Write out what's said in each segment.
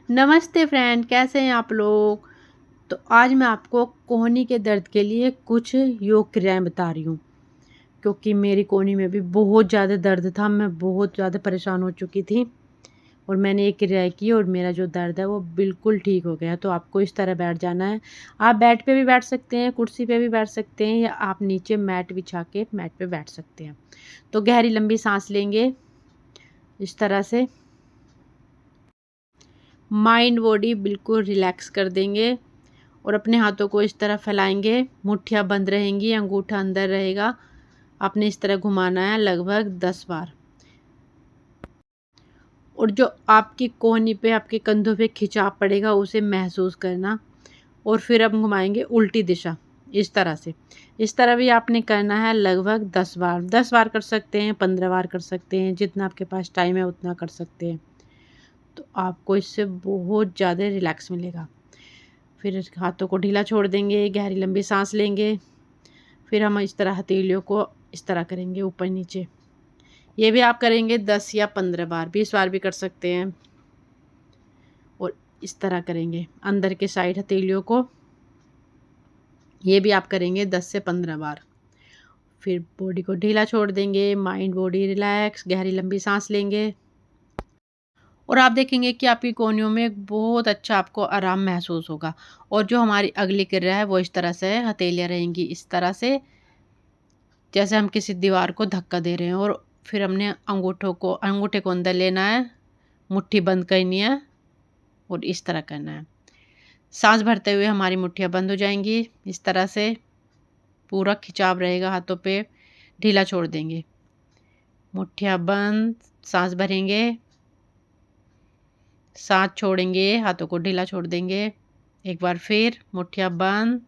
नमस्ते फ्रेंड, कैसे हैं आप लोग। तो आज मैं आपको कोहनी के दर्द के लिए कुछ योग क्रियाएं बता रही हूँ, क्योंकि मेरी कोहनी में भी बहुत ज़्यादा दर्द था। मैं बहुत ज़्यादा परेशान हो चुकी थी और मैंने एक क्रिया की और मेरा जो दर्द है वो बिल्कुल ठीक हो गया। तो आपको इस तरह बैठ जाना है। आप बेड पे भी बैठ सकते हैं, कुर्सी पे भी बैठ सकते हैं, या आप नीचे मैट बिछा के मैट पे बैठ सकते हैं। तो गहरी लंबी सांस लेंगे इस तरह से, माइंड बॉडी बिल्कुल रिलैक्स कर देंगे और अपने हाथों को इस तरह फैलाएंगे। मुट्ठियाँ बंद रहेंगी, अंगूठा अंदर रहेगा। आपने इस तरह घुमाना है लगभग 10 बार। और जो आपकी कोहनी पे, आपके कंधों पे खिंचाव पड़ेगा उसे महसूस करना। और फिर अब घुमाएंगे उल्टी दिशा इस तरह से। इस तरह भी आपने करना है लगभग 10 बार। 10 बार कर सकते हैं, 15 बार कर सकते हैं, जितना आपके पास टाइम है उतना कर सकते हैं। तो आपको इससे बहुत ज़्यादा रिलैक्स मिलेगा। फिर हाथों को ढीला छोड़ देंगे, गहरी लंबी सांस लेंगे। फिर हम इस तरह हथेलियों को इस तरह करेंगे ऊपर नीचे। ये भी आप करेंगे 10 या 15 बार, 20 बार भी कर सकते हैं। और इस तरह करेंगे अंदर के साइड हथेलियों को। ये भी आप करेंगे 10 से 15 बार। फिर बॉडी को ढीला छोड़ देंगे, माइंड बॉडी रिलैक्स, गहरी लंबी सांस लेंगे। और आप देखेंगे कि आपकी कोहनियों में एक बहुत अच्छा आपको आराम महसूस होगा। और जो हमारी अगली क्रिया है वो इस तरह से है। हथेलियाँ रहेंगी इस तरह से, जैसे हम किसी दीवार को धक्का दे रहे हैं। और फिर हमने अंगूठे को अंदर लेना है, मुट्ठी बंद करनी है और इस तरह करना है। सांस भरते हुए हमारी मुट्ठियाँ बंद हो जाएंगी इस तरह से। पूरा खिंचाव रहेगा हाथों पे, ढीला छोड़ देंगे, मुट्ठियाँ बंद, सांस भरेंगे, सांस छोड़ेंगे, हाथों को ढीला छोड़ देंगे। एक बार फिर मुट्ठियाँ बंद,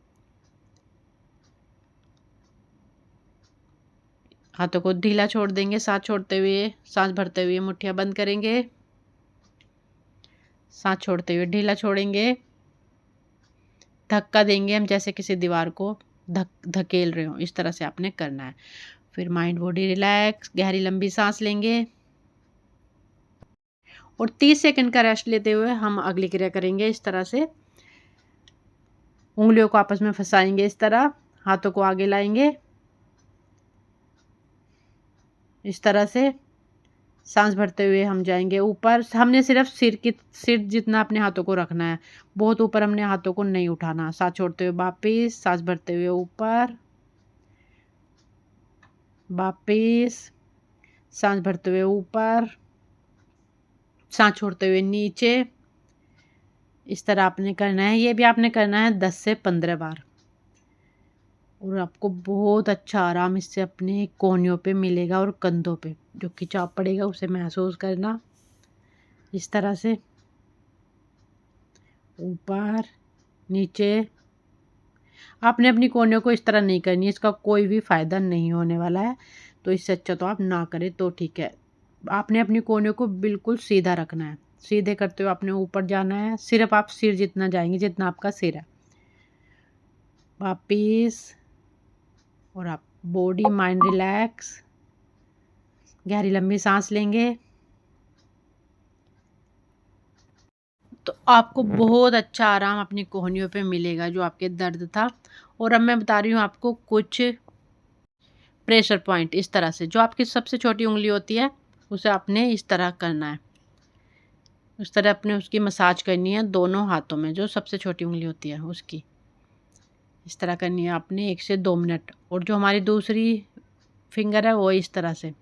हाथों को ढीला छोड़ देंगे, सांस छोड़ते हुए, सांस भरते हुए मुट्ठियाँ बंद करेंगे, सांस छोड़ते हुए ढीला छोड़ेंगे। धक्का देंगे हम जैसे किसी दीवार को धकेल रहे हो, इस तरह से आपने करना है। फिर माइंड बॉडी रिलैक्स, गहरी लंबी सांस लेंगे और 30 सेकंड का रेस्ट लेते हुए हम अगली क्रिया करेंगे इस तरह से। उंगलियों को आपस में फंसाएंगे इस तरह, हाथों को आगे लाएंगे इस तरह से। सांस भरते हुए हम जाएंगे ऊपर। हमने सिर्फ सिर जितना अपने हाथों को रखना है, बहुत ऊपर हमने हाथों को नहीं उठाना। सांस छोड़ते हुए वापिस, सांस भरते हुए ऊपर, वापिस, सांस भरते हुए ऊपर, सांस छोड़ते हुए नीचे। इस तरह आपने करना है। ये भी आपने करना है 10 से 15 बार। और आपको बहुत अच्छा आराम इससे अपने कोहनियों पे मिलेगा और कंधों पे जो खिंचाव पड़ेगा उसे महसूस करना इस तरह से, ऊपर नीचे। आपने अपनी कोहनियों को इस तरह नहीं करनी है, इसका कोई भी फ़ायदा नहीं होने वाला है। तो इससे अच्छा तो आप ना करें तो ठीक है। आपने अपनी कोहनियों को बिल्कुल सीधा रखना है। सीधे करते हुए आपने ऊपर जाना है, सिर्फ आप सिर जितना जाएंगे जितना आपका सिर है। वापिस, और आप बॉडी माइंड रिलैक्स, गहरी लंबी सांस लेंगे। तो आपको बहुत अच्छा आराम अपनी कोहनियों पे मिलेगा जो आपके दर्द था। और अब मैं बता रही हूँ आपको कुछ प्रेशर पॉइंट इस तरह से। जो आपकी सबसे छोटी उंगली होती है उसे आपने इस तरह करना है, उस तरह अपने उसकी मसाज करनी है दोनों हाथों में। जो सबसे छोटी उंगली होती है उसकी इस तरह करनी है आपने 1 से 2 मिनट। और जो हमारी दूसरी फिंगर है वो इस तरह से,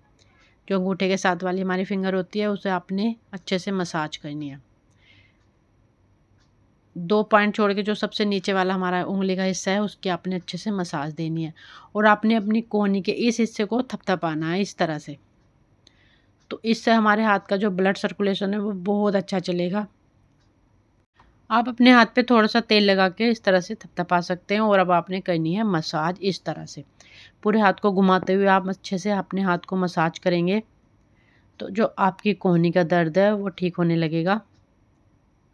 जो अंगूठे के साथ वाली हमारी फिंगर होती है उसे आपने अच्छे से मसाज करनी है। 2 पॉइंट छोड़ के जो सबसे नीचे वाला हमारा उंगली का हिस्सा है उसकी आपने अच्छे से मसाज देनी है। और आपने अपनी कोहनी के इस हिस्से को थपथपाना है इस तरह से। तो इससे हमारे हाथ का जो ब्लड सर्कुलेशन है वो बहुत अच्छा चलेगा। आप अपने हाथ पे थोड़ा सा तेल लगा के इस तरह से थपथपा सकते हैं। और अब आपने करनी है मसाज इस तरह से। पूरे हाथ को घुमाते हुए आप अच्छे से अपने हाथ को मसाज करेंगे तो जो आपकी कोहनी का दर्द है वो ठीक होने लगेगा।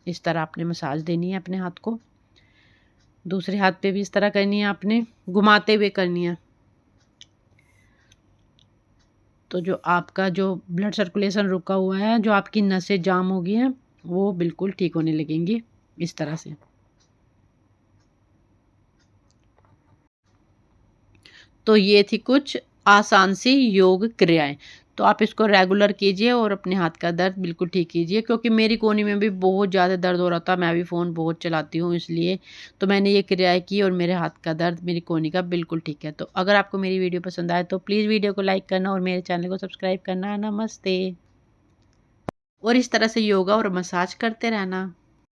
इस तरह आपने मसाज देनी है अपने हाथ को। दूसरे हाथ पे भी इस तरह करनी है, आपने घुमाते हुए करनी है। तो जो आपका जो ब्लड सर्कुलेशन रुका हुआ है, जो आपकी नसें जाम हो गई हैं, वो बिल्कुल ठीक होने लगेंगी इस तरह से। तो ये थी कुछ आसान सी योग क्रियाएँ। तो आप इसको रेगुलर कीजिए और अपने हाथ का दर्द बिल्कुल ठीक कीजिए, क्योंकि मेरी कोहनी में भी बहुत ज़्यादा दर्द हो रहा था, मैं भी फ़ोन बहुत चलाती हूँ इसलिए। तो मैंने ये क्रियाएँ की और मेरे हाथ का दर्द, मेरी कोहनी का बिल्कुल ठीक है। तो अगर आपको मेरी वीडियो पसंद आए तो प्लीज़ वीडियो को लाइक करना और मेरे चैनल को सब्सक्राइब करना। नमस्ते। और इस तरह से योगा और मसाज करते रहना।